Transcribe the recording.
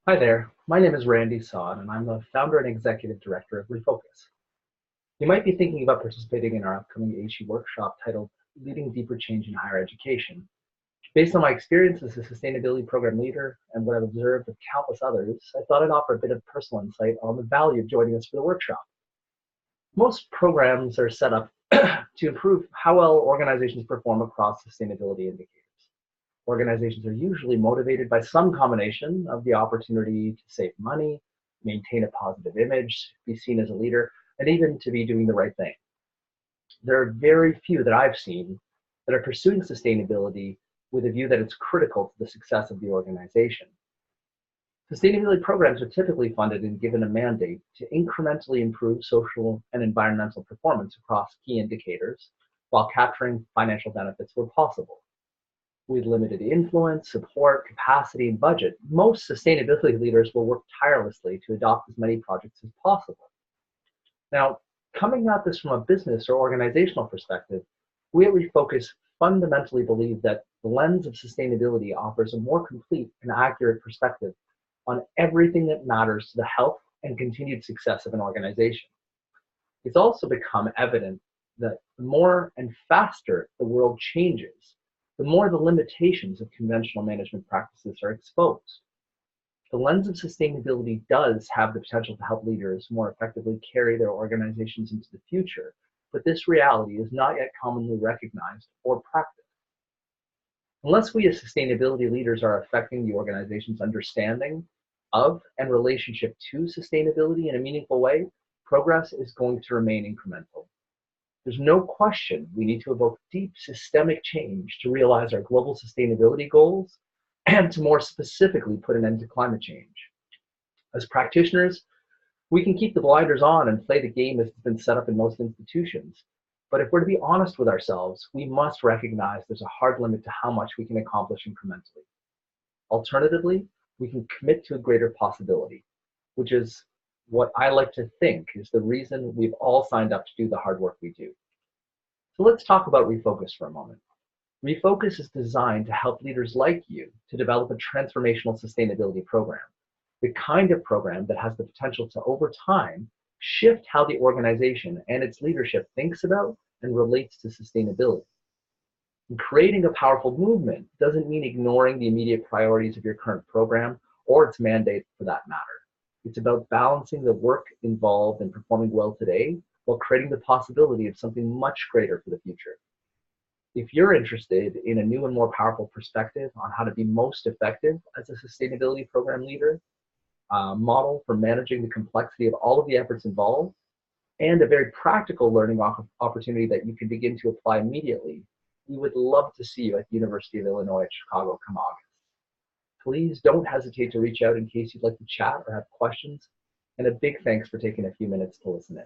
Hi there, my name is Randy Sod, and I'm the founder and executive director of Refocus. You might be thinking about participating in our upcoming AASHE workshop titled Leading Deeper Change in Higher Education. Based on my experience as a sustainability program leader and what I've observed with countless others, I thought I'd offer a bit of personal insight on the value of joining us for the workshop. Most programs are set up to improve how well organizations perform across sustainability indicators. Organizations are usually motivated by some combination of the opportunity to save money, maintain a positive image, be seen as a leader, and even to be doing the right thing. There are very few that I've seen that are pursuing sustainability with a view that it's critical to the success of the organization. Sustainability programs are typically funded and given a mandate to incrementally improve social and environmental performance across key indicators while capturing financial benefits where possible. With limited influence, support, capacity, and budget, most sustainability leaders will work tirelessly to adopt as many projects as possible. Now, coming at this from a business or organizational perspective, we at Refocus fundamentally believe that the lens of sustainability offers a more complete and accurate perspective on everything that matters to the health and continued success of an organization. It's also become evident that the more and faster the world changes, the more the limitations of conventional management practices are exposed. The lens of sustainability does have the potential to help leaders more effectively carry their organizations into the future, but this reality is not yet commonly recognized or practiced. Unless we as sustainability leaders are affecting the organization's understanding of and relationship to sustainability in a meaningful way, progress is going to remain incremental. There's no question we need to evoke deep systemic change to realize our global sustainability goals and to more specifically put an end to climate change. As practitioners, we can keep the blinders on and play the game as it's been set up in most institutions. But if we're to be honest with ourselves, we must recognize there's a hard limit to how much we can accomplish incrementally. Alternatively, we can commit to a greater possibility, which is what I like to think is the reason we've all signed up to do the hard work we do. So let's talk about Refocus for a moment. Refocus is designed to help leaders like you to develop a transformational sustainability program, the kind of program that has the potential to, over time, shift how the organization and its leadership thinks about and relates to sustainability. And creating a powerful movement doesn't mean ignoring the immediate priorities of your current program or its mandate for that matter. It's about balancing the work involved in performing well today while creating the possibility of something much greater for the future. If you're interested in a new and more powerful perspective on how to be most effective as a sustainability program leader, a model for managing the complexity of all of the efforts involved, and a very practical learning opportunity that you can begin to apply immediately, we would love to see you at the University of Illinois at Chicago come August. Please don't hesitate to reach out in case you'd like to chat or have questions, and a big thanks for taking a few minutes to listen in.